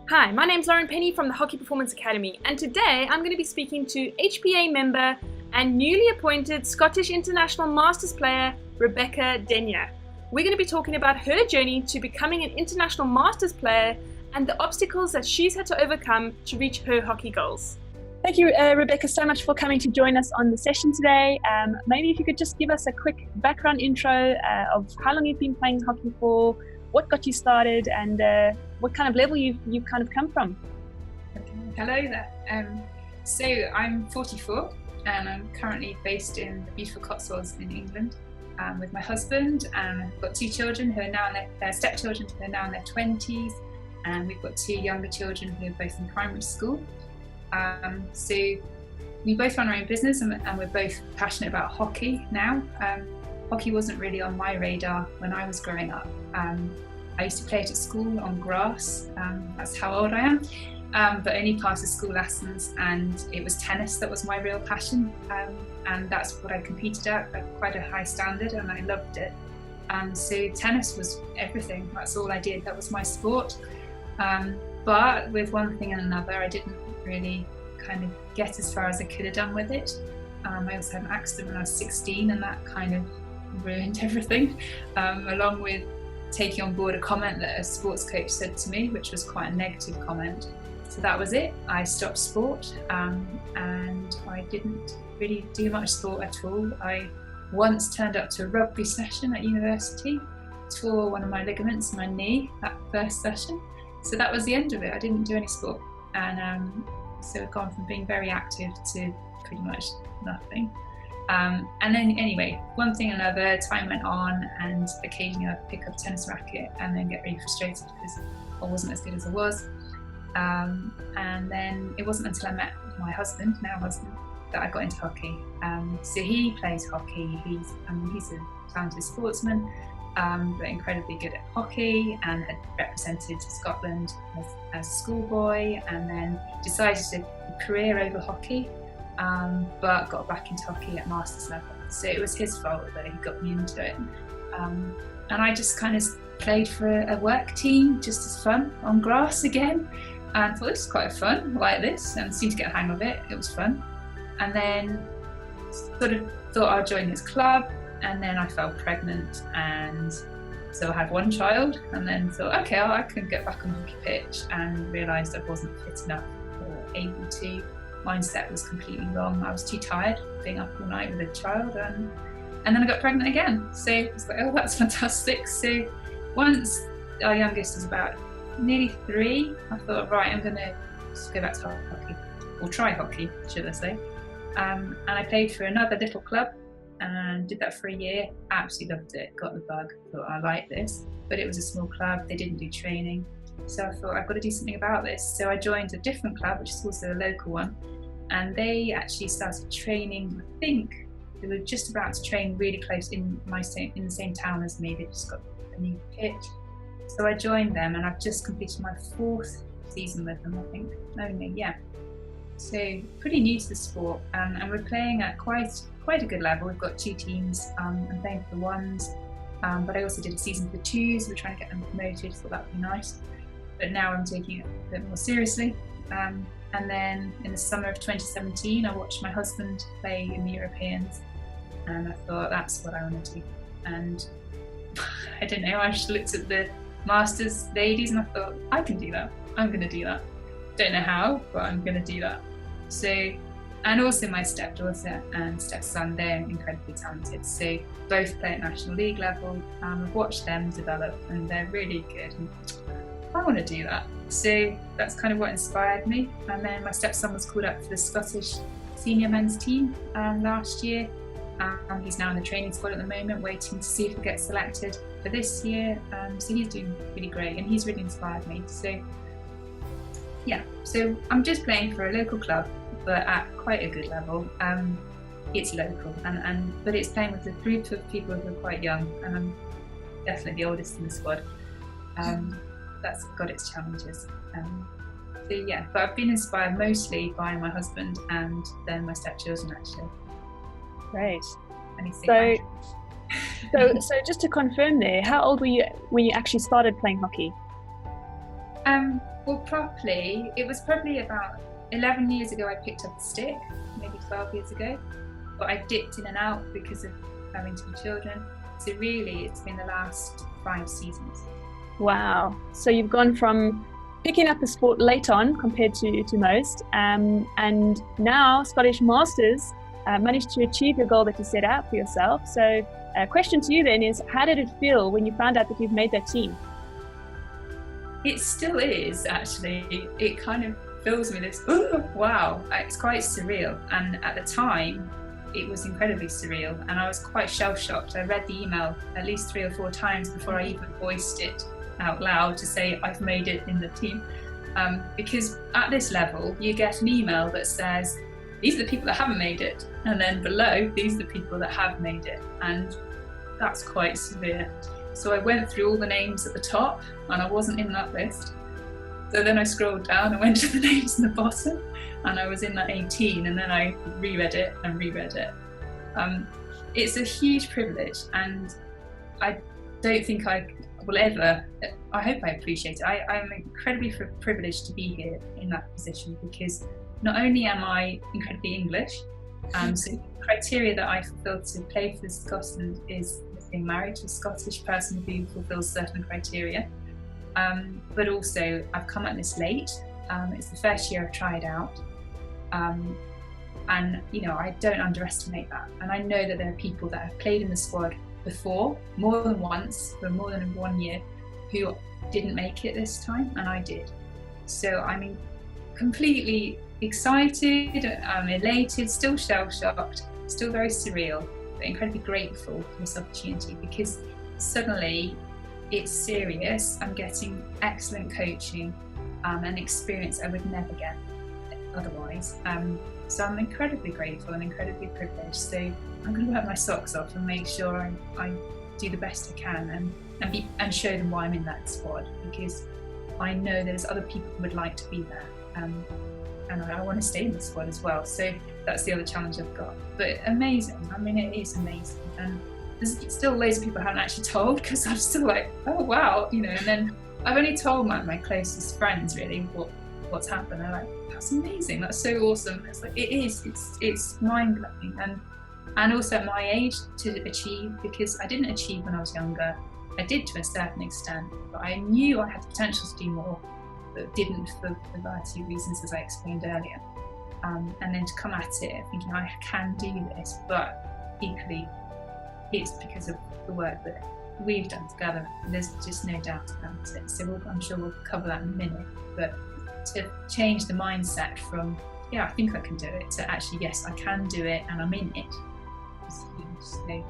Hi, my name's Lauren Penny from the Hockey Performance Academy, and today I'm going to be speaking to HPA member and newly appointed Scottish International Masters player Rebecca Denyer. We're going to be talking about her journey to becoming an international Masters player and the obstacles that she's had to overcome to reach her hockey goals. Thank you, Rebecca, so much for coming to join us on the session today. Maybe if you could just give us a quick background intro of how long you've been playing hockey for, what got you started, and what kind of level you've kind of come from. Okay. Hello there. So I'm 44 and I'm currently based in the beautiful Cotswolds in England with my husband, and I've got two children who are now in their stepchildren who are now in their 20s, and we've got two younger children who are both in primary school. So we both run our own business, and we're both passionate about hockey now. Hockey wasn't really on my radar when I was growing up. I used to play it at school on grass, that's how old I am, but only past the school lessons, and it was tennis that was my real passion, and that's what I competed at quite a high standard, and I loved it. So tennis was everything, that's all I did, that was my sport. But with one thing and another, I didn't really kind of get as far as I could have done with it. I also had an accident when I was 16, and that kind of ruined everything, along with taking on board a comment that a sports coach said to me, which was quite a negative comment. So that was it. I stopped sport, and I didn't really do much sport at all. I once turned up to a rugby session at university, tore one of my ligaments in my knee that first session. So that was the end of it. I didn't do any sport, and so I've gone from being very active to pretty much nothing. And then anyway, one thing and another, time went on, and occasionally I'd pick up a tennis racket and then get really frustrated because I wasn't as good as I was. And then it wasn't until I met my husband, now husband, that I got into hockey. So he plays hockey, he's a talented sportsman, but incredibly good at hockey, and had represented Scotland as a schoolboy, and then decided to career over hockey. But got back into hockey at masters level. So it was his fault that he got me into it. And I just kind of played for a work team, just as fun, on grass again. And thought, this is quite fun, I like this, and seemed to get a hang of it. It was fun. And then sort of thought I'd join his club, and then I fell pregnant, and so I had one child, and then thought, okay, I can get back on the hockey pitch, and realised I wasn't fit enough or able to. Mindset was completely wrong. I was too tired being up all night with a child, and then I got pregnant again. So I was like, oh, that's fantastic. So once our youngest is about nearly 3, I thought, right, I'm going to just go back to hockey, or try hockey, should I say. And I played for another little club and did that for a year. Absolutely loved it, got the bug, thought I like this. But it was a small club, they didn't do training. So I thought, I've got to do something about this. So I joined a different club, which is also a local one, and they actually started training. I think they were just about to train really close in the same town as me. They just got a new pitch. So I joined them, and I've just completed my 4th season with them, I think. Only, yeah. So pretty new to the sport, and we're playing at quite a good level. We've got 2 teams. I'm playing for the 1s, but I also did a season for 2s. We're trying to get them promoted, so that would be nice. But now I'm taking it a bit more seriously. And then in the summer of 2017, I watched my husband play in the Europeans, and I thought, that's what I want to do. And I don't know, I just looked at the Masters ladies and I thought, I can do that. I'm going to do that. Don't know how, but I'm going to do that. So, and also my stepdaughter and stepson, they're incredibly talented. So both play at National League level. I've watched them develop, and they're really good. And I want to do that. So that's kind of what inspired me. And then my stepson was called up for the Scottish senior men's team last year. He's now in the training squad at the moment, waiting to see if he gets selected for this year. So he's doing really great, and he's really inspired me. So yeah, so I'm just playing for a local club, but at quite a good level. It's local, but it's playing with a group of people who are quite young, and I'm definitely the oldest in the squad. That's got its challenges. So yeah, but I've been inspired mostly by my husband and then my stepchildren, actually. Great. So just to confirm there, how old were you when you actually started playing hockey? Well, properly, it was probably about 11 years ago I picked up a stick, maybe 12 years ago, but I dipped in and out because of having 2 children. So really, it's been the last 5 seasons. Wow. So you've gone from picking up a sport late on compared to most, and now Scottish Masters managed to achieve your goal that you set out for yourself. So a question to you then is, how did it feel when you found out that you've made that team? It still is, actually. It kind of fills me this, oh, wow, it's quite surreal. And at the time, it was incredibly surreal, and I was quite shell-shocked. I read the email at least 3 or 4 times before I even voiced it out loud to say I've made it in the team. Because at this level, you get an email that says, these are the people that haven't made it, and then below, these are the people that have made it, and that's quite severe. So I went through all the names at the top, and I wasn't in that list. So then I scrolled down and went to the names in the bottom, and I was in that 18, and then I reread it and reread it. It's a huge privilege, and I don't think I will ever, I hope I appreciate it. I'm incredibly privileged to be here in that position, because not only am I incredibly English, so the criteria that I fulfill to play for Scotland is being married to a Scottish person who fulfills certain criteria. But also I've come at this late. It's the first year I've tried out. And you know, I don't underestimate that. And I know that there are people that have played in the squad before, more than once, for more than 1 year, who didn't make it this time, and I did. So I'm completely excited, elated, still shell-shocked, still very surreal, but incredibly grateful for this opportunity, because suddenly it's serious. I'm getting excellent coaching and experience I would never get otherwise. So I'm incredibly grateful and incredibly privileged. So I'm going to work my socks off and make sure I do the best I can and show them why I'm in that squad, because I know there's other people who would like to be there. And I want to stay in the squad as well. So that's the other challenge I've got. But amazing. I mean, it is amazing. And there's still loads of people I haven't actually told, because I'm still like, oh wow, you know. And then I've only told my closest friends really what's happened. They're like, that's amazing, that's so awesome. It's like, it's mind blowing, and also at my age to achieve, because I didn't achieve when I was younger. I did to a certain extent, but I knew I had the potential to do more, but didn't for a variety of reasons, as I explained earlier. And then to come at it thinking I can do this, but equally it's because of the work that we've done together. There's just no doubt about it. So I'm sure we'll cover that in a minute. But to change the mindset from, yeah, I think I can do it, to actually, yes, I can do it and I'm in it, is huge. So,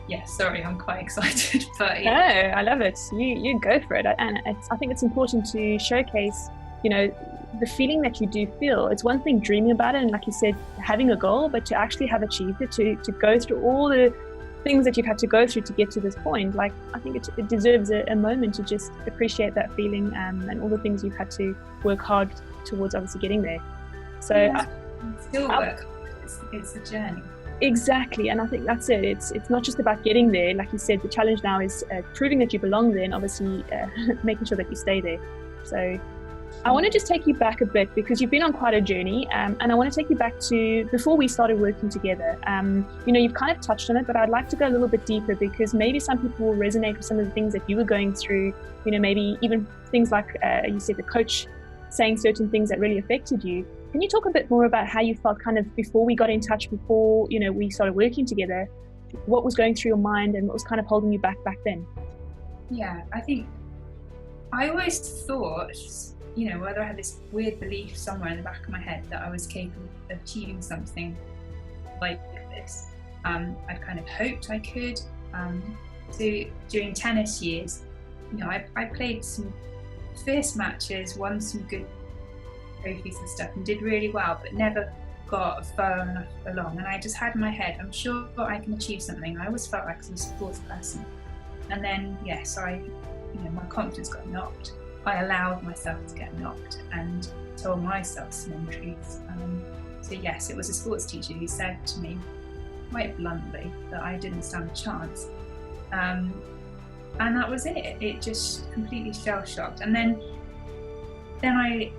yeah, sorry, I'm quite excited. But no, I love it. You go for it. And I think it's important to showcase, you know, the feeling that you do feel. It's one thing dreaming about it, and like you said, having a goal, but to actually have achieved it, to go through all the things that you've had to go through to get to this point, like, I think it deserves a moment to just appreciate that feeling, and all the things you've had to work hard towards obviously getting there. So yeah, still work. It's a journey. Exactly, and I think that's it. It's not just about getting there. Like you said, the challenge now is proving that you belong there, and obviously making sure that you stay there. So I want to just take you back a bit, because you've been on quite a journey, and I want to take you back to before we started working together. You know, you've kind of touched on it, but I'd like to go a little bit deeper, because maybe some people will resonate with some of the things that you were going through. You know, maybe even things like you said, the coach saying certain things that really affected you. Can you talk a bit more about how you felt kind of before we got in touch, before, you know, we started working together? What was going through your mind, and what was kind of holding you back then? Yeah, I think I always thought, you know, whether I had this weird belief somewhere in the back of my head that I was capable of achieving something like this. I kind of hoped I could. So during tennis years, you know, I played some fierce matches, won some good trophies and stuff, and did really well, but never got far enough along. And I just had in my head, I'm sure I can achieve something. I always felt like I was a sports person. And then, yes, my confidence got knocked. I allowed myself to get knocked and told myself some untruths. So yes, it was a sports teacher who said to me quite bluntly that I didn't stand a chance. And that was it. It just completely shell-shocked. And then then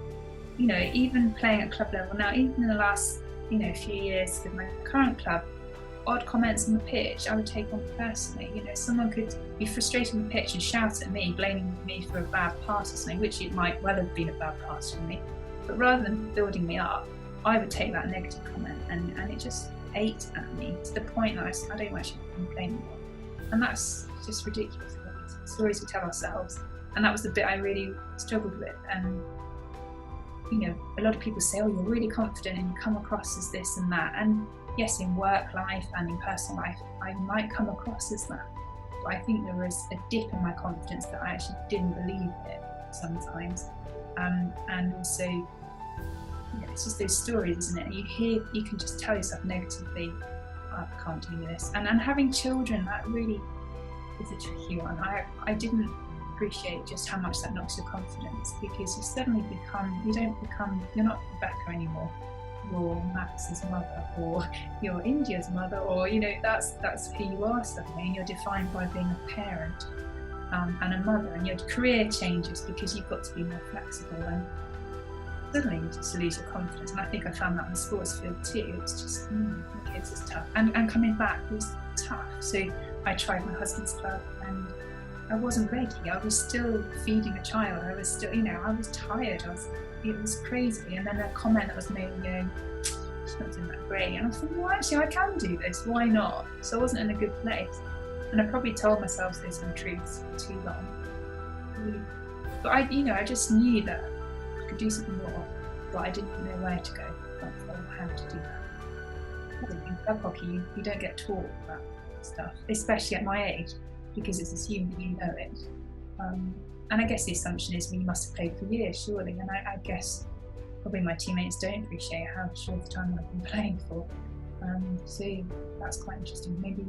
even playing at club level now, even in the last, few years with my current club, odd comments on the pitch I would take on personally. Someone could be frustrated on the pitch and shout at me, blaming me for a bad pass or something, which it might well have been a bad pass from me. But rather than building me up, I would take that negative comment and it just ate at me to the point that I don't actually complain anymore. And that's just ridiculous. Stories we tell ourselves. And that was the bit I really struggled with. And a lot of people say, oh, you're really confident and you come across as this and that. And yes, in work life and in personal life, I might come across as that. But I think there was a dip in my confidence that I actually didn't believe it sometimes. And also, it's just those stories, isn't it? You can just tell yourself negatively, oh, I can't do this. And having children, that really is a tricky one. I didn't appreciate just how much that knocks your confidence, because you suddenly you're not Rebecca anymore. You're Max's mother, or you're India's mother, or that's who you are suddenly, and you're defined by being a parent and a mother, and your career changes because you've got to be more flexible, and suddenly you just lose your confidence. And I think I found that in the sports field too. It's just kids is tough, and coming back was tough. So I tried my husband's club and I wasn't ready. I was still feeding a child. I was still, I was tired. It was crazy. And then a comment that was made going, she's not doing that great. And I thought, well, actually, I can do this. Why not? So I wasn't in a good place. And I probably told myself those untruths for too long. But I just knew that I could do something more, but I didn't know where to go or how to do that. In club hockey, you don't get taught that stuff, especially at my age, because it's assumed that you know it. And I guess the assumption is, well, you must have played for years, surely. And I guess probably my teammates don't appreciate how short the time I've been playing for. So that's quite interesting. Maybe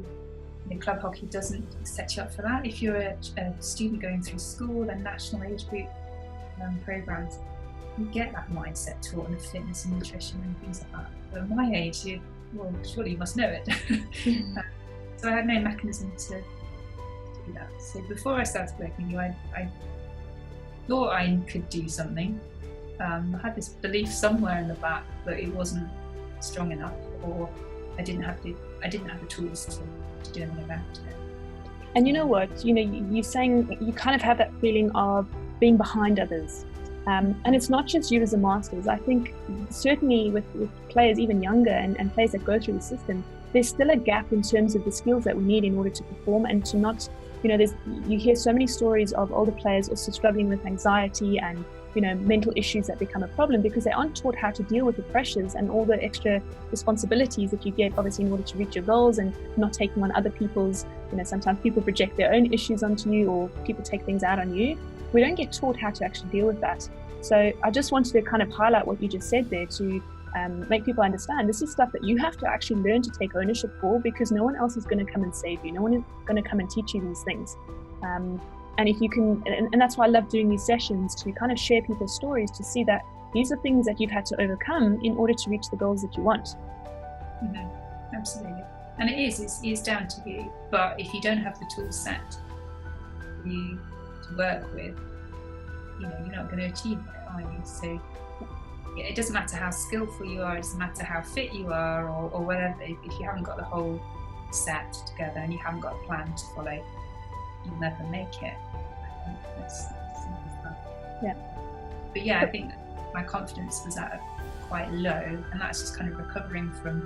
club hockey doesn't set you up for that. If you're a student going through school, then national age group programs, you get that mindset taught, and fitness and nutrition and things like that. But at my age, surely you must know it. So I had no mechanism to do that. So before I started working with you, I thought I could do something. I had this belief somewhere in the back, but it wasn't strong enough, or I didn't have the tools to do anything about it. And you know what? You're saying you kind of have that feeling of being behind others. And it's not just you as a Masters. I think certainly with players even younger and players that go through the system, there's still a gap in terms of the skills that we need in order to perform, and to not, you hear so many stories of older players also struggling with anxiety and, mental issues that become a problem because they aren't taught how to deal with the pressures and all the extra responsibilities that you get, obviously, in order to reach your goals, and not taking on other people's, sometimes people project their own issues onto you, or people take things out on you. We don't get taught how to actually deal with that. So I just wanted to kind of highlight what you just said there to make people understand this is stuff that you have to actually learn to take ownership for, because no one else is going to come and save you. No one is going to come and teach you these things. And if you can, and that's why I love doing these sessions, to kind of share people's stories, to see that these are things that you've had to overcome in order to reach the goals that you want. Mm-hmm. Absolutely. And it is down to you. But if you don't have the tool set for you to work with, you're not going to achieve it, are you? So it doesn't matter how skillful you are, it doesn't matter how fit you are, or whatever. If you haven't got the whole set together and you haven't got a plan to follow, you'll never make it. I think that's simple as that. Yeah. But yeah, I think my confidence was at quite low, and that's just kind of recovering from,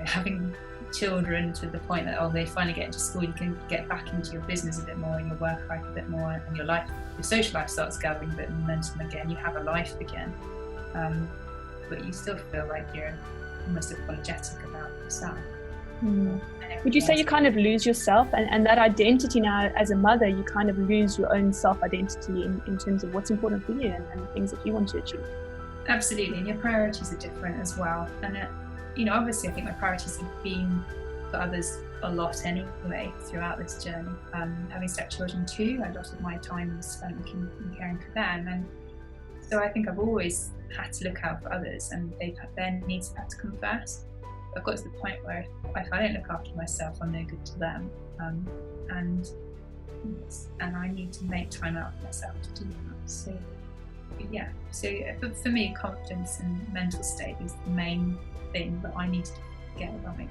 having children to the point that they finally get into school, you can get back into your business a bit more and your work life a bit more, and your social life starts gathering a bit of momentum again. You have a life again, but you still feel like you're almost apologetic about yourself. Would you say you kind of lose yourself and that identity now as a mother? You kind of lose your own self-identity in terms of what's important for you and the things that you want to achieve? Absolutely, and your priorities are different as well. And obviously I think my priorities have been for others a lot anyway throughout this journey. Having stepchildren too, a lot of my time was spent in caring for them, and so I think I've always had to look out for others, and their needs have had to come first. I've got to the point where if I don't look after myself, I'm no good to them, and I need to make time out for myself to do that. So Yeah, so for me, confidence and mental state is the main thing that I need to get right.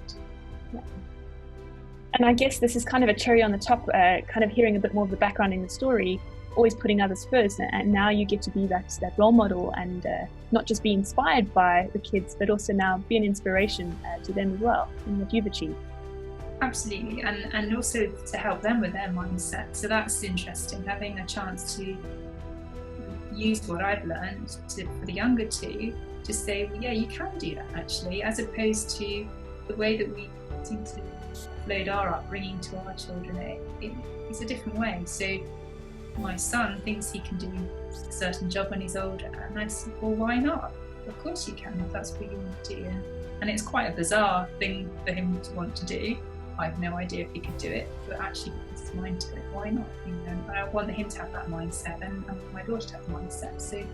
Yeah. And I guess this is kind of a cherry on the top, kind of hearing a bit more of the background in the story, always putting others first. And now you get to be that role model and not just be inspired by the kids, but also now be an inspiration to them as well in what you've achieved. Absolutely, and also to help them with their mindset. So that's interesting, having a chance to use what I've learned for the younger two to say, well, yeah, you can do that actually, as opposed to the way that we seem to load our upbringing to our children. It's a different way. So my son thinks he can do a certain job when he's older, and I said, well, why not? Of course you can, if that's what you want to do. And it's quite a bizarre thing for him to want to do. I have no idea if he could do it, but actually put his mind to it, why not? And I want him to have that mindset, and my daughter to have the mindset. So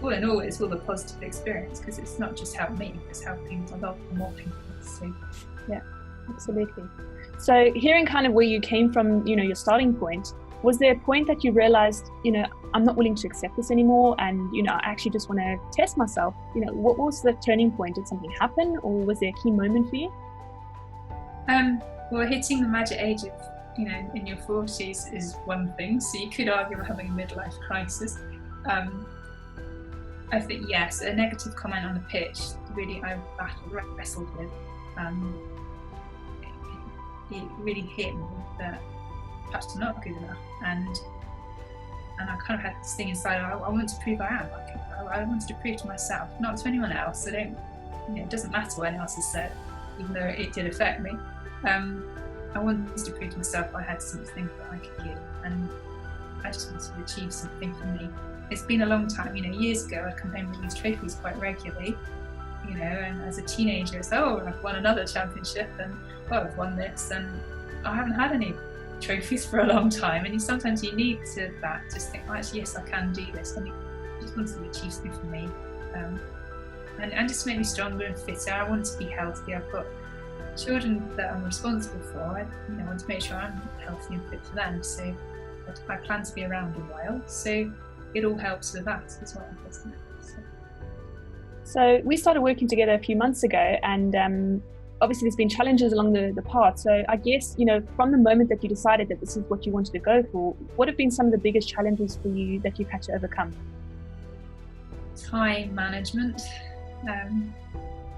all in all, it's all a positive experience, because it's not just helped me, it's helping a lot more people. So yeah, absolutely. So hearing kind of where you came from, your starting point, was there a point that you realized, I'm not willing to accept this anymore, and I actually just want to test myself? What was the turning point? Did something happen, or was there a key moment for you? Well, hitting the magic age of, in your 40s is one thing. So you could argue we're having a midlife crisis. I think, yes, a negative comment on the pitch, really I wrestled with. It really hit me that perhaps I'm not good enough. And I kind of had this thing inside, I want to prove I am. I wanted to prove to myself, not to anyone else. It doesn't matter what anyone else has said, even though it did affect me. I wanted to prove to myself I had something that I could give, and I just wanted to achieve something for me. It's been a long time, years ago I'd come home with these trophies quite regularly, and as a teenager it's, oh, I've won another championship, and oh, I've won this, and I haven't had any trophies for a long time, and sometimes you need to just think, actually, yes, I can do this, and I just wanted to achieve something for me, and just to make me stronger and fitter. I want to be healthy. I've got children that I'm responsible for. I want to make sure I'm healthy and fit for them, so I plan to be around a while, so it all helps with that as well, doesn't it? So we started working together a few months ago, and obviously there's been challenges along the path. So I guess, from the moment that you decided that this is what you wanted to go for, what have been some of the biggest challenges for you that you've had to overcome? Time management.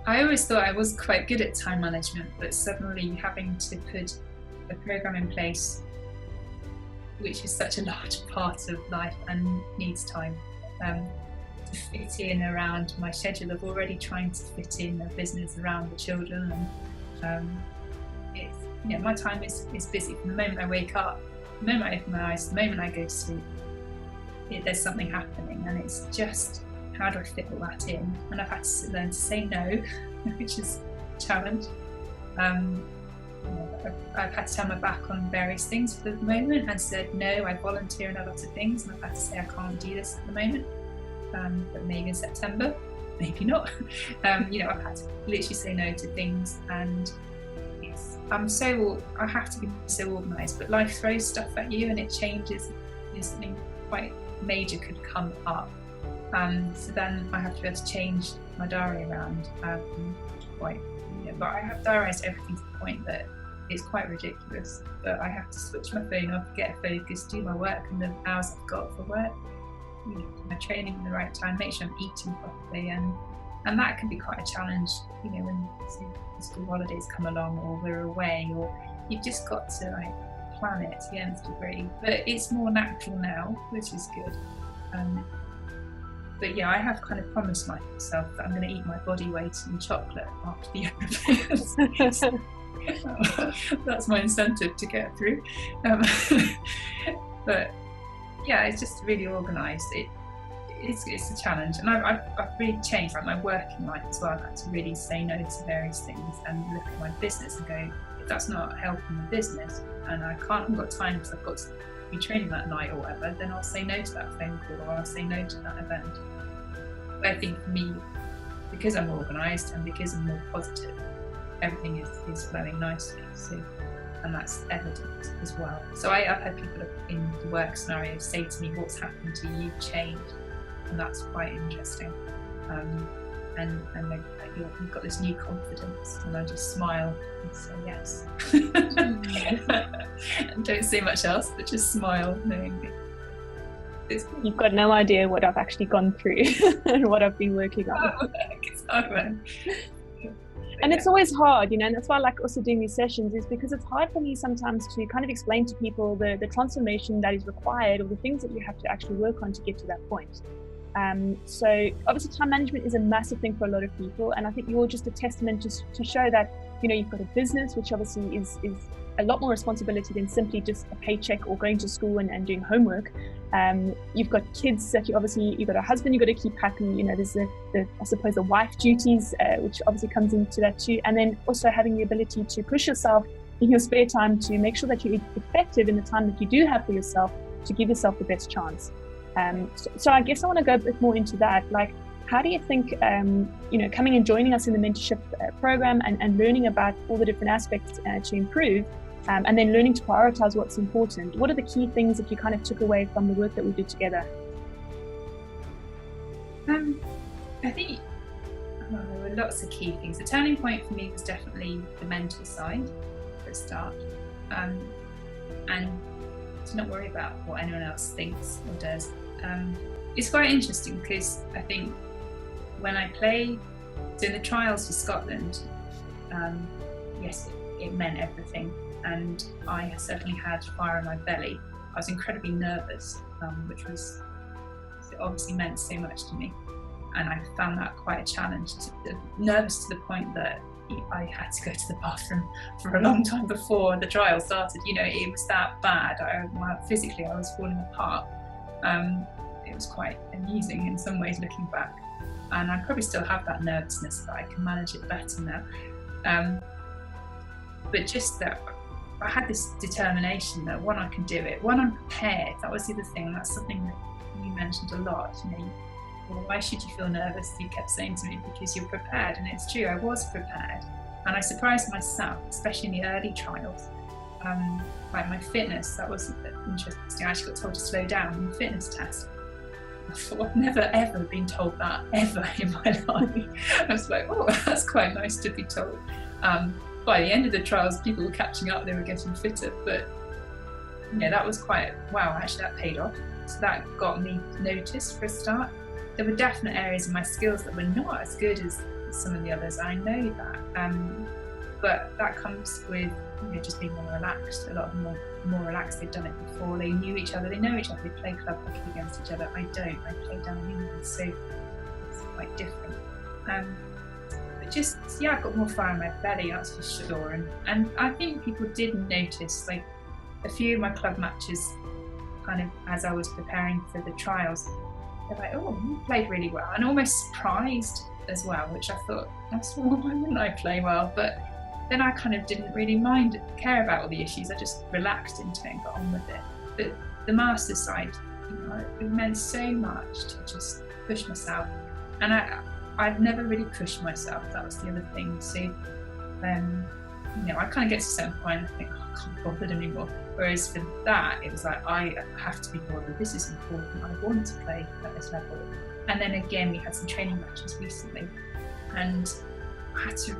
I always thought I was quite good at time management, but suddenly having to put a program in place, which is such a large part of life and needs time, to fit in around my schedule of already trying to fit in a business around the children, and my time is busy from the moment I wake up, the moment I open my eyes, the moment I go to sleep. There's something happening, and it's just, how do I fit all that in? And I've had to learn to say no, which is a challenge. I've had to turn my back on various things for the moment and said no. I volunteer in a lot of things, and I've had to say I can't do this at the moment, but maybe in September, maybe not. I've had to literally say no to things, and I have to be so organised, but life throws stuff at you and it changes. Something quite major could come up. So then I have to be able to change my diary around but I have diarised everything to the point that it's quite ridiculous. But I have to switch my phone off, get a focus, do my work and the hours I've got for work, do my training at the right time, make sure I'm eating properly, and that can be quite a challenge, when the school holidays come along or we're away, or you've just got to plan it to the nth degree. But it's more natural now, which is good. But yeah, I have kind of promised myself that I'm going to eat my body weight in chocolate after the Olympics. That's my incentive to get through. But yeah, it's just really organised. It's a challenge, and I've really changed my working life as well. I've had to really say no to various things and look at my business and go, if that's not helping the business, and I haven't got time because I've got to be training that night or whatever, then I'll say no to that phone call, or I'll say no to that event. But I think for me, because I'm organised and because I'm more positive, everything is flowing nicely. So, and that's evident as well. So I've had people in the work scenario say to me, what's happened to you? You've changed. and that's quite interesting. And then you've got this new confidence, and I just smile and say yes. And don't say much else, but just smile knowing you've got no idea what I've actually gone through and what I've been working on. And it's always hard, you know, and that's why I like also doing these sessions, is because it's hard for me sometimes to kind of explain to people the transformation that is required, or the things that you have to actually work on to get to that point. So obviously time management is a massive thing for a lot of people, and I think you're just a testament to show that, you know, you've got a business, which obviously is a lot more responsibility than simply just a paycheck or going to school and doing homework. You've got kids that you've got a husband you've got to keep happy, you know, there's I suppose the wife duties, which obviously comes into that too, and then also having the ability to push yourself in your spare time to make sure that you're effective in the time that you do have for yourself, to give yourself the best chance. So I guess I want to go a bit more into that. Like, how do you think, you know, coming and joining us in the mentorship program and learning about all the different aspects to improve, and then learning to prioritize what's important, what are the key things that you kind of took away from the work that we did together? I think there were lots of key things. The turning point for me was definitely the mental side for a start, and to not worry about what anyone else thinks or does. It's quite interesting because I think when I play, so in the trials for Scotland, yes, it meant everything, and I certainly had fire in my belly. I was incredibly nervous, which obviously meant so much to me, and I found that quite a challenge. Nervous to the point that I had to go to the bathroom for a long time before the trial started. You know, it was that bad. Physically, I was falling apart. It was quite amusing in some ways looking back, and I probably still have that nervousness, but I can manage it better now. But just that I had this determination that, one, I can do it, one, I'm prepared. That was the other thing. That's something that you mentioned a lot. You know, well, why should you feel nervous? You kept saying to me, because you're prepared. And it's true, I was prepared, and I surprised myself, especially in the early trials. Like my fitness, that was interesting. I actually got told to slow down in the fitness test. I thought, I've never ever been told that ever in my life. I was like, oh, that's quite nice to be told. By the end of the trials, people were catching up, they were getting fitter, but yeah, that was quite, wow, actually that paid off. So that got me noticed for a start. There were definite areas of my skills that were not as good as some of the others, I know that. But that comes with, you know, just being more relaxed. A lot of them are more relaxed, they've done it before, they knew each other, they know each other, they play club hockey against each other. I don't, I play down in England, so it's quite different. But just, yeah, I've got more fire in my belly, that's for sure. And I think people did notice, like a few of my club matches, kind of as I was preparing for the trials, they're like, oh, you played really well, and almost surprised as well, which I thought, well, why wouldn't I play well? But then I kind of didn't really care about all the issues. I just relaxed into it and got on with it. But the master side, you know, it meant so much to just push myself, and I've never really pushed myself. That was the other thing. So, you know, I kind of get to a certain point and I think, oh, I can't be bothered anymore. Whereas for that, it was like, I have to be bothered. This is important. I want to play at this level. And then again, we had some training matches recently, and I had to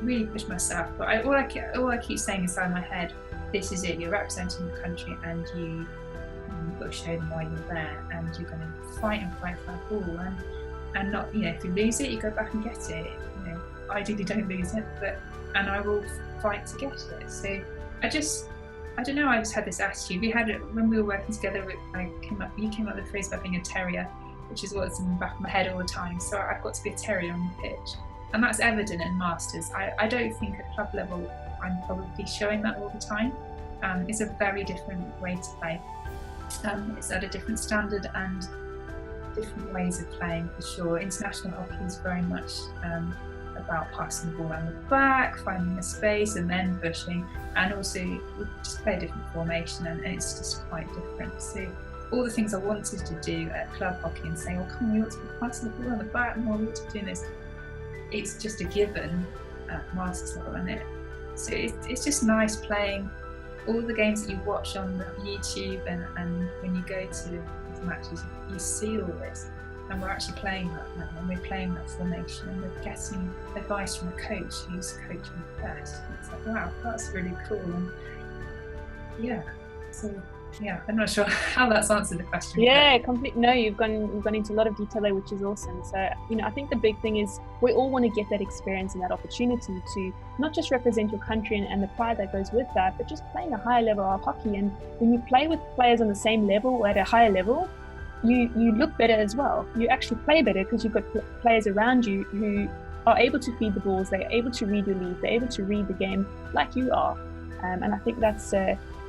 really push myself. But all I keep saying inside my head, this is it. You're representing the country, and you've got to show them why you're there, and you're going to fight for that ball. And not, you know, if you lose it, you go back and get it. You know, ideally don't lose it, and I will fight to get it. So I don't know, I just had this attitude. When we were working together, you came up with the phrase about being a terrier, which is what's in the back of my head all the time. So I've got to be a terrier on the pitch. And that's evident in Masters. I don't think at club level I'm probably showing that all the time. It's a very different way to play. It's at a different standard and different ways of playing, for sure. International hockey is very much about passing the ball around the back, finding a space and then pushing, and also we just play a different formation, and it's just quite different. So all the things I wanted to do at club hockey and saying, oh, come on, we ought to be passing the ball on the back, and we ought to be doing this, it's just a given at Masters level, isn't it? So it's just nice playing all the games that you watch on YouTube, and when you go to matches, you see all this, and we're actually playing that now, and we're playing that formation, and we're getting advice from a coach who's coaching the best. And it's like, wow, that's really cool. And yeah, so yeah, I'm not sure how that's answered the question. Yeah, completely. No, you've gone into a lot of detail there, which is awesome. So, I think the big thing is we all want to get that experience and that opportunity to not just represent your country and the pride that goes with that, but just playing a higher level of hockey. And when you play with players on the same level or at a higher level, you look better as well. You actually play better because you've got players around you who are able to feed the balls, they're able to read your lead, they're able to read the game like you are. And I think that's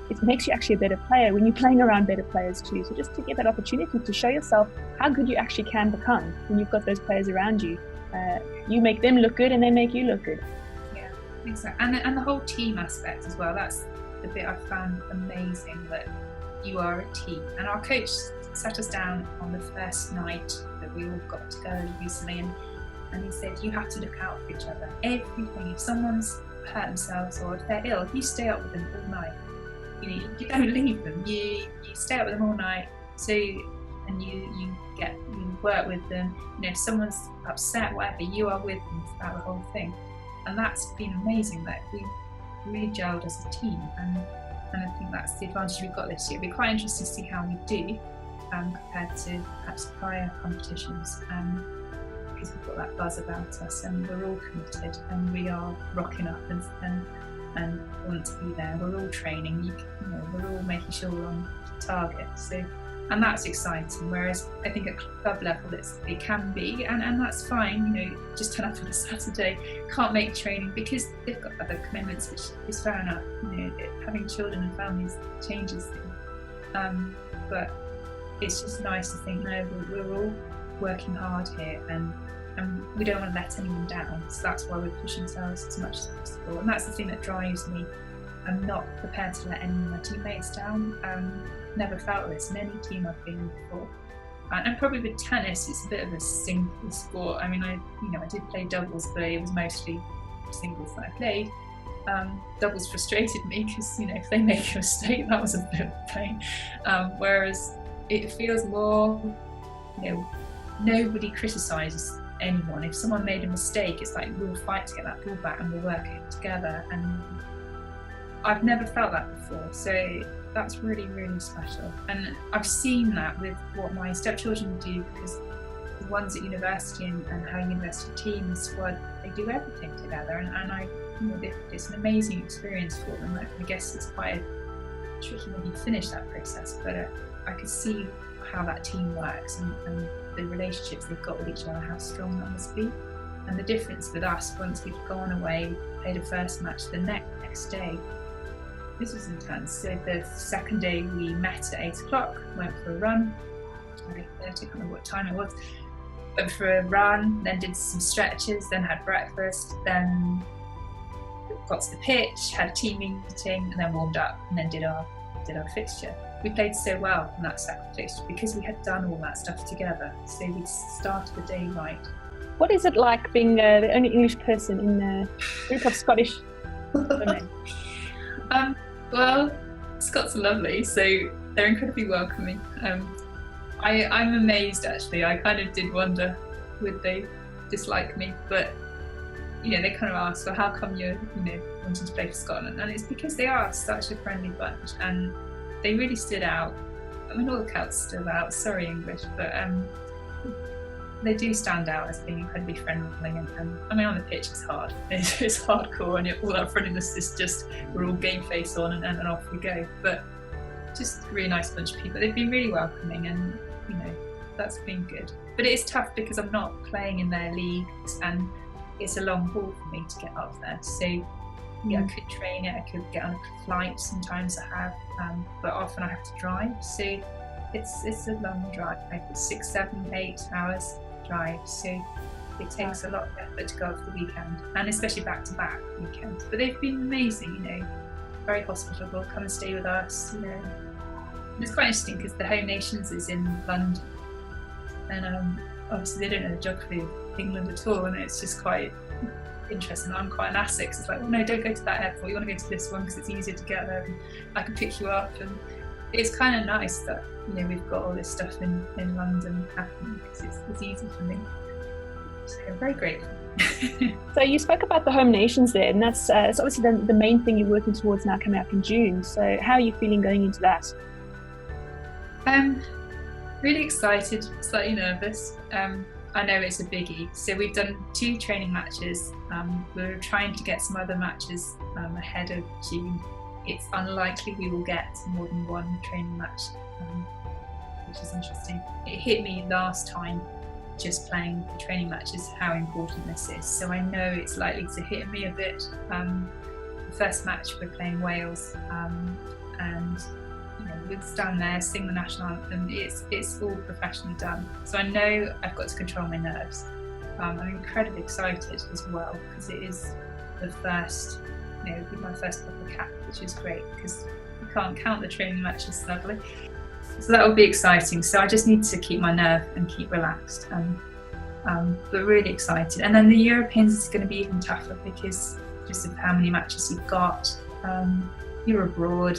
it makes you actually a better player when you're playing around better players too. So just to get that opportunity to show yourself how good you actually can become when you've got those players around you. You make them look good and they make you look good. Yeah, exactly. And the whole team aspect as well. That's the bit I found amazing, that you are a team. And our coach sat us down on the first night that we all got together recently, and he said, you have to look out for each other. Everything, if someone's hurt themselves or if they're ill, you stay up with them all night. You don't leave them. You stay up with them all night. So, and you work with them. If someone's upset, whatever, you are with them throughout the whole thing. And that's been amazing. That we really gelled as a team, and I think that's the advantage we've got this year. It'll be quite interesting to see how we do compared to perhaps prior competitions. Because we've got that buzz about us, and we're all committed, and we are rocking up and want to be there. We're all training, we're all making sure we're on target. So, and that's exciting. Whereas I think at club level it can be, and that's fine. Just turn up on a Saturday, can't make training because they've got other commitments, which is fair enough. Having children and families changes things. But it's just nice to think, no, we're all working hard here, and we don't want to let anyone down. So that's why we're pushing ourselves as much as possible. And that's the thing that drives me. I'm not prepared to let any of my teammates down. Never felt this in any team I've been in before. And probably with tennis, it's a bit of a single sport. I mean, I did play doubles, but it was mostly singles that I played. Doubles frustrated me because, if they make a mistake, that was a bit of a pain. Whereas it feels more, nobody criticises anyone. If someone made a mistake, it's like we'll fight to get that ball back and we'll work it together. And I've never felt that before, so that's really, really special. And I've seen that with what my stepchildren do, because the ones at university and how university team and squad, they do everything together, and it's an amazing experience for them. I guess it's quite tricky when you finish that process, but I could see how that team works and the relationships they've got with each other, how strong that must be. And the difference with us, once we've gone away, played a first match, the next day, this was intense. So the second day we met at 8 o'clock, went for a run, I can't remember what time it was, went for a run, then did some stretches, then had breakfast, then got to the pitch, had a team meeting, and then warmed up, and then did our fixture. We played so well in that second fixture because we had done all that stuff together. So we started the day right. What is it like being the only English person in a group of Scottish women? Well, Scots are lovely, so they're incredibly welcoming. I'm amazed actually. I kind of did wonder, would they dislike me? But they kind of asked, well, how come you're wanting to play for Scotland? And it's because they are such a friendly bunch, and they really stood out. I mean, all the Celts stood out. Sorry, English, but they do stand out as being incredibly friendly. And I mean, on the pitch, it's hard. It's hardcore, and all that friendliness is just, we're all game face on and off we go. But just a really nice bunch of people. They've been really welcoming, and that's been good. But it is tough because I'm not playing in their leagues, and it's a long haul for me to get up there. So I could train it, I could get on a flight, sometimes I have, but often I have to drive. So it's a long drive, like 6, 7, 8 hours drive. So it takes a lot of effort to go off the weekend, and especially back-to-back weekends. But they've been amazing, very hospitable, come and stay with us. It's quite interesting because the home nations is in London, and obviously they don't know the geography of England at all, and it's just quite interesting. I'm quite an Essex. It's like, well, no, don't go to that airport, you want to go to this one because it's easier to get there, and I can pick you up. And it's kind of nice that we've got all this stuff in London happening, because it's easy for me. So I'm very grateful. So you spoke about the home nations there, and that's it's obviously the main thing you're working towards now, coming up in June. So how are you feeling going into that? Really excited, slightly nervous. I know it's a biggie. So we've done 2 training matches. We're trying to get some other matches ahead of June. It's unlikely we will get more than 1 training match, which is interesting. It hit me last time, just playing the training matches, how important this is. So I know it's likely to hit me a bit. The first match we're playing Wales, and we'll stand there, sing the national anthem. It's all professionally done. So I know I've got to control my nerves. I'm incredibly excited as well, because it is the first, it'll be my first proper cap, which is great, because you can't count the training matches, sadly. So that will be exciting. So I just need to keep my nerve and keep relaxed, but really excited. And then the Europeans is going to be even tougher, because just of how many matches you've got. You're abroad,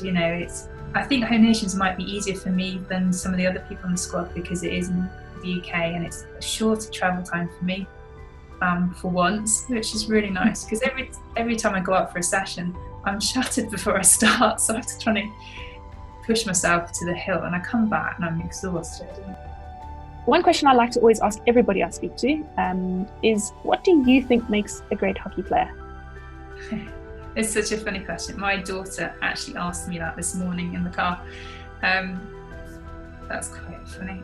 I think home nations might be easier for me than some of the other people in the squad, because it is in the UK and it's a shorter travel time for me, for once, which is really nice, because every time I go out for a session, I'm shattered before I start, so I have to try and push myself to the hill, and I come back and I'm exhausted. One question I like to always ask everybody I speak to is, what do you think makes a great hockey player? It's such a funny question. My daughter actually asked me that this morning in the car. That's quite funny.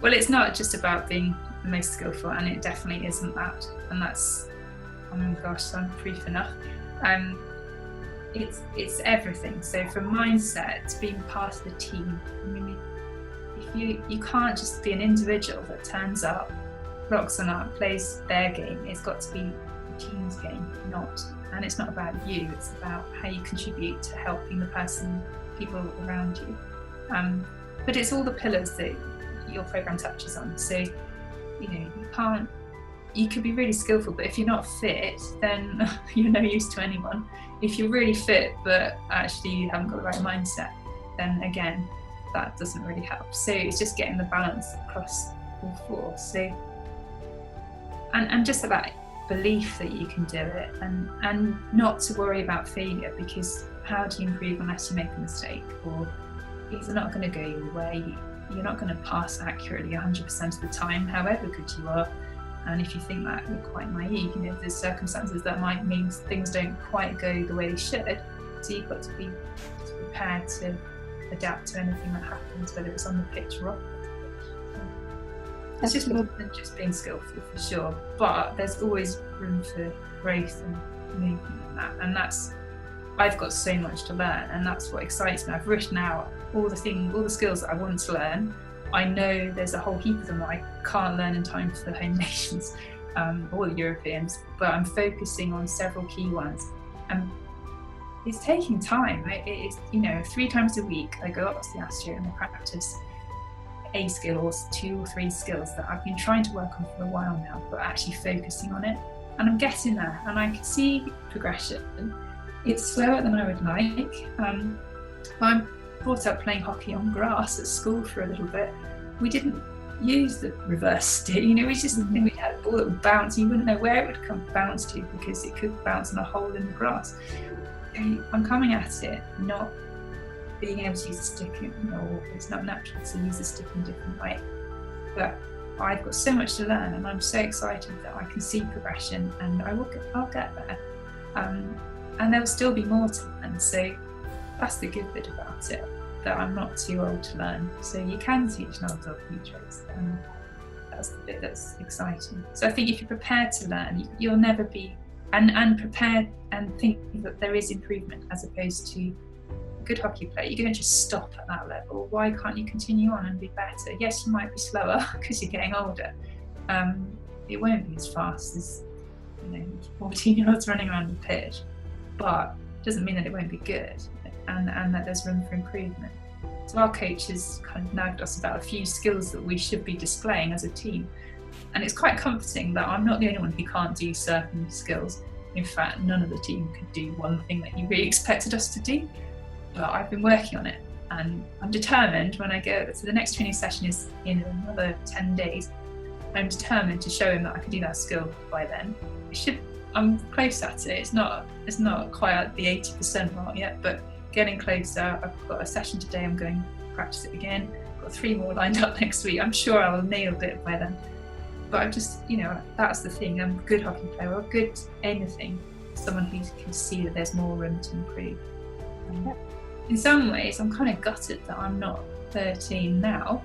Well, it's not just about being the most skillful, and it definitely isn't that. And that's, oh my gosh, I'm proof enough. It's everything. So from mindset to being part of the team. I mean, if you can't just be an individual that turns up, rocks on up, plays their game. It's got to be the team's game, and it's not about you. It's about how you contribute to helping the people around you. But it's all the pillars that your program touches on. So you could be really skillful, but if you're not fit, then you're no use to anyone. If you're really fit, but actually you haven't got the right mindset, then again, that doesn't really help. So it's just getting the balance across all 4. So, and just about belief that you can do it, and not to worry about failure, because how do you improve unless you make a mistake, or things are not going to go your way. You're not going to pass accurately 100% of the time, however good you are. And if you think that, you're quite naive. There's circumstances that might mean things don't quite go the way they should. So you've got to be prepared to adapt to anything that happens, whether it's on the pitch or off the pitch. It's just more than just being skillful, for sure. But there's always room for growth and movement in that. And I've got so much to learn, and that's what excites me. I've written out all the skills that I want to learn. I know there's a whole heap of them that I can't learn in time for the home nations or the Europeans, but I'm focusing on several key ones. And it's taking time. It's 3 times a week I go up to the Astro and I practice a skill or 2 or 3 skills that I've been trying to work on for a while now, but actually focusing on it. And I'm getting there, and I can see progression. It's slower than I would like. I'm brought up playing hockey on grass at school for a little bit. We didn't use the reverse stick, we just we had a ball that would bounce. You wouldn't know where it would bounce to, because it could bounce on a hole in the grass. I'm coming at it not being able to use a stick, it's not natural to use a stick in a different way. But I've got so much to learn, and I'm so excited that I can see progression, and I'll get there. And there'll still be more to learn. So that's the good bit about it, that I'm not too old to learn. So you can teach an old dog new tricks, and that's the bit that's exciting. So I think if you're prepared to learn, you'll never be, and prepared and think that there is improvement, as opposed to a good hockey player. You're going to just stop at that level. Why can't you continue on and be better? Yes, you might be slower because you're getting older. It won't be as fast as 14-year-olds running around the pitch, but it doesn't mean that it won't be good. And that there's room for improvement. So our coaches kind of nagged us about a few skills that we should be displaying as a team. And it's quite comforting that I'm not the only one who can't do certain skills. In fact, none of the team could do one thing that he really expected us to do. but I've been working on it, and I'm determined when I go. So the next training session is in another 10 days. I'm determined to show him that I can do that skill by then. I'm close at it. It's not quite at the 80% mark yet, but getting closer. I've got a session today. I'm going to practice it again. I've got 3 more lined up next week. I'm sure I'll nail it by then. But I'm just, that's the thing. I'm a good hockey player, or good anything. Someone who can see that there's more room to improve. In some ways, I'm kind of gutted that I'm not 13 now,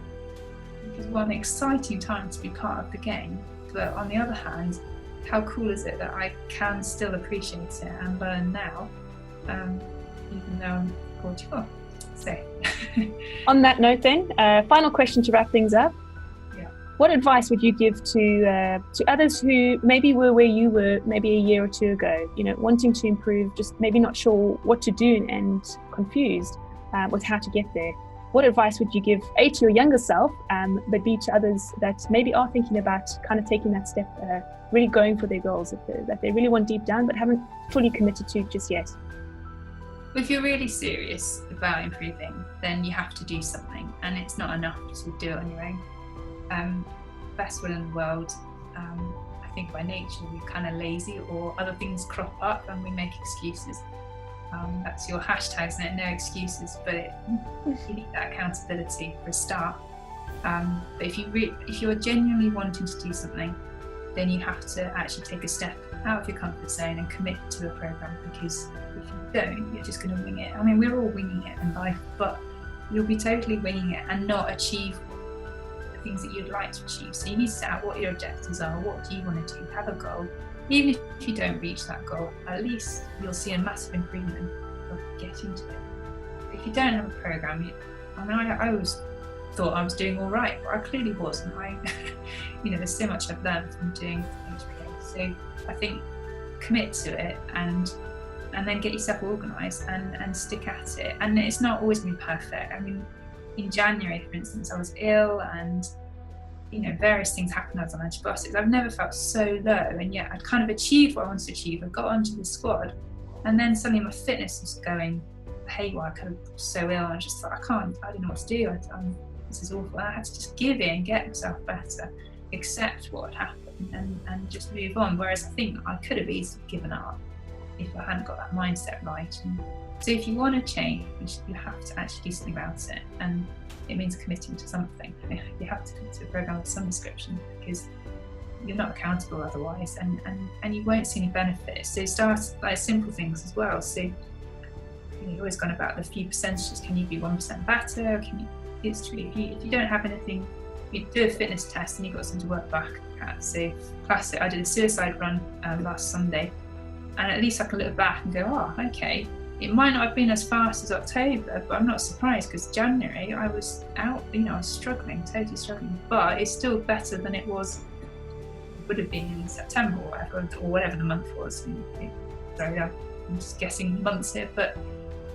because what an exciting time to be part of the game. But on the other hand, how cool is it that I can still appreciate it and learn now, even though I'm 44. So. On that note then, final question to wrap things up. Yeah. What advice would you give to others who maybe were where you were maybe a year or 2 ago, wanting to improve, just maybe not sure what to do and confused with how to get there? What advice would you give, A, to your younger self, but B, to others that maybe are thinking about kind of taking that step, really going for their goals that they really want deep down, but haven't fully committed to just yet? If you're really serious about improving, then you have to do something, and it's not enough just to do it on your own. Best will in the world. I think by nature we're kind of lazy, or other things crop up and we make excuses. That's your hashtag, isn't it? No excuses, but you need that accountability for a start. But if you're genuinely wanting to do something, then you have to actually take a step out of your comfort zone and commit to a program, because if you don't, you're just going to wing it. I mean, we're all winging it in life, but you'll be totally winging it and not achieve the things that you'd like to achieve. So you need to set out what your objectives are. What do you want to do? Have a goal. Even if you don't reach that goal, at least you'll see a massive improvement of getting to it. If you don't have a program, I always thought I was doing all right, but I clearly wasn't. There's so much I've learned from doing HPA. So I think commit to it and then get yourself organised and stick at it. And it's not always going to be perfect. I mean, in January, for instance, I was ill, and various things happened. I was on antibiotics. I've never felt so low, and yet I'd kind of achieved what I wanted to achieve. I got onto the squad, and then suddenly my fitness was going haywire. I was so ill, and I just thought, I didn't know what to do. This is awful. I had to just give in, get myself better, accept what had happened, and just move on. Whereas I think I could have easily given up if I hadn't got that mindset right. And so if you want to change, you have to actually do something about it, and it means committing to something. You have to commit to a program of some description, because you're not accountable otherwise, and you won't see any benefits. So start like simple things as well. So you've always gone about the few percentages. Can you be 1% better? It's true. If you don't have anything, you do a fitness test and you've got something to work back at. So classic, I did a suicide run last Sunday, and at least I can look back and go, oh, okay. It might not have been as fast as October, but I'm not surprised, because January I was out, I was totally struggling, but it's still better than it would have been in September or whatever the month was. Sorry, I'm just guessing months here, but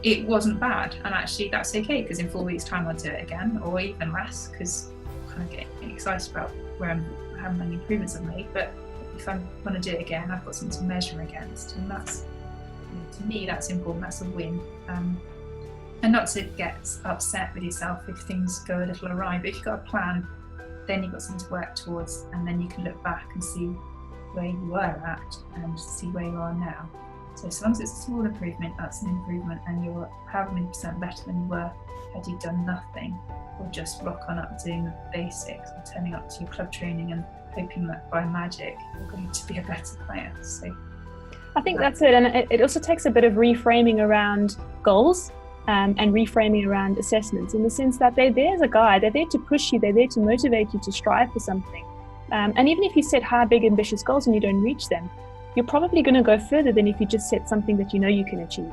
it wasn't bad, and actually that's okay, because in 4 weeks' time I'll do it again, or even less, because I'm kind of getting excited about how many improvements I've made. But if I want to do it again, I've got something to measure against, and that's, to me, that's important. That's a win. And not to get upset with yourself if things go a little awry, but if you've got a plan, then you've got something to work towards, and then you can look back and see where you were at and see where you are now. So as long as it's a small improvement, that's an improvement, and you're however many percent better than you were had you done nothing, or just rock on up doing the basics, or turning up to your club training and hoping that by magic you're going to be a better player. So I think that's it, and it also takes a bit of reframing around goals and reframing around assessments, in the sense that they're there as a guide. They're there to push you, they're there to motivate you to strive for something. And even if you set high, big, ambitious goals and you don't reach them, you're probably going to go further than if you just set something that you know you can achieve.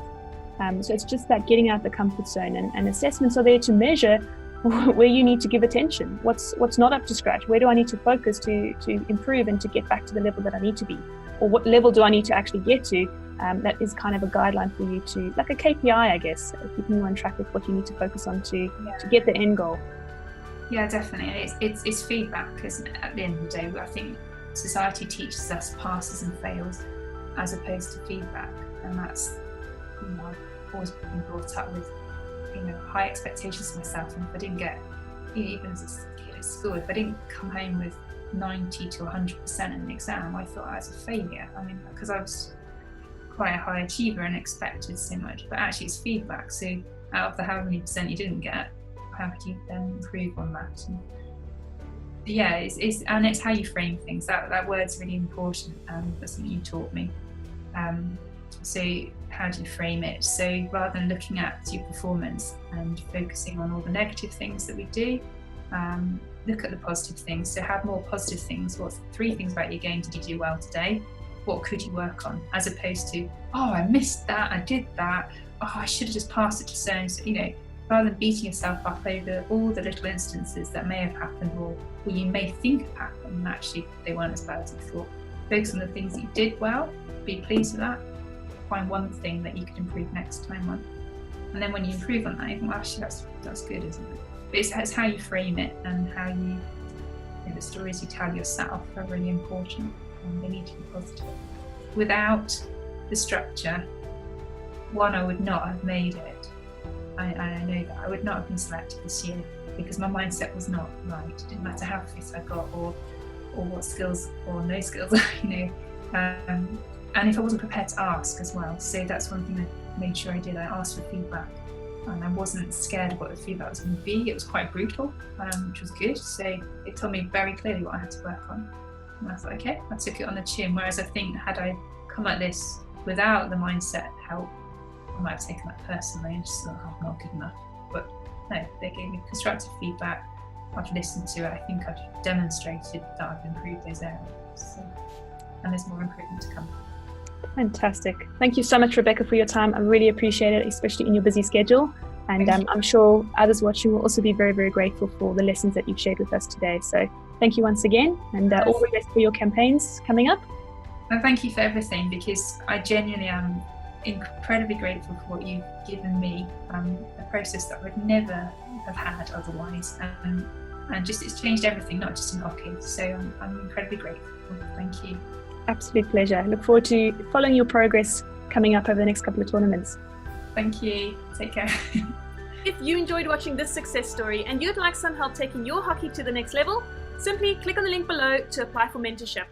So it's just that getting out the comfort zone, and assessments are there to measure where you need to give attention, what's not up to scratch, where do I need to focus to improve and to get back to the level that I need to be, or what level do I need to actually get to. That is kind of a guideline for you to, like a KPI, I guess, keeping you on track with what you need to focus on to get the end goal. Yeah, definitely. It's feedback, isn't it? At the end of the day, I think society teaches us passes and fails as opposed to feedback, and that's, I've always been brought up with high expectations for myself, and if I didn't get, even as a kid at school, if I didn't come home with 90 to 100% in an exam, I thought I was a failure. I mean, because I was quite a high achiever and expected so much, but actually it's feedback. So out of the how many percent you didn't get, how could you then improve on that? And yeah, it's how you frame things. That word's really important. That's something you taught me. So how do you frame it? So rather than looking at your performance and focusing on all the negative things that we do, look at the positive things. So have more positive things. What's 3 things about your game did you do well today? What could you work on? As opposed to, oh, I missed that, I did that, oh, I should have just passed it to so-and-so. Rather than beating yourself up over all the little instances that may have happened or you may think have happened, and actually they weren't as bad as you thought. Focus on the things that you did well, be pleased with that, find one thing that you could improve next time on. And then when you improve on that, you think, well, actually that's good, isn't it? But it's how you frame it, and how the stories you tell yourself are really important, and they need to be positive. Without the structure, I would not have made it. I know that I would not have been selected this year because my mindset was not right. It didn't matter how fit I got or what skills or no skills, and if I wasn't prepared to ask as well. So that's one thing I made sure I did. I asked for feedback, and I wasn't scared of what the feedback was going to be. It was quite brutal, which was good. So it told me very clearly what I had to work on. And I thought, okay, I took it on the chin. Whereas I think had I come at this without the mindset help, I might have taken that personally and just thought, oh, I'm not good enough. But no, they gave me constructive feedback. I've listened to it. I think I've demonstrated that I've improved those areas. And there's more improvement to come. Fantastic. Thank you so much, Rebecca, for your time. I really appreciate it, especially in your busy schedule. And I'm sure others watching will also be very, very grateful for the lessons that you've shared with us today. So thank you once again, and all the best for your campaigns coming up. Well, thank you for everything, because I genuinely am incredibly grateful for what you've given me, a process that I would never have had otherwise, and just it's changed everything, not just in hockey. So I'm incredibly grateful. Thank you. Absolute pleasure. I look forward to following your progress coming up over the next couple of tournaments. Thank you. Take care. If you enjoyed watching this success story and you'd like some help taking your hockey to the next level, simply click on the link below to apply for mentorship.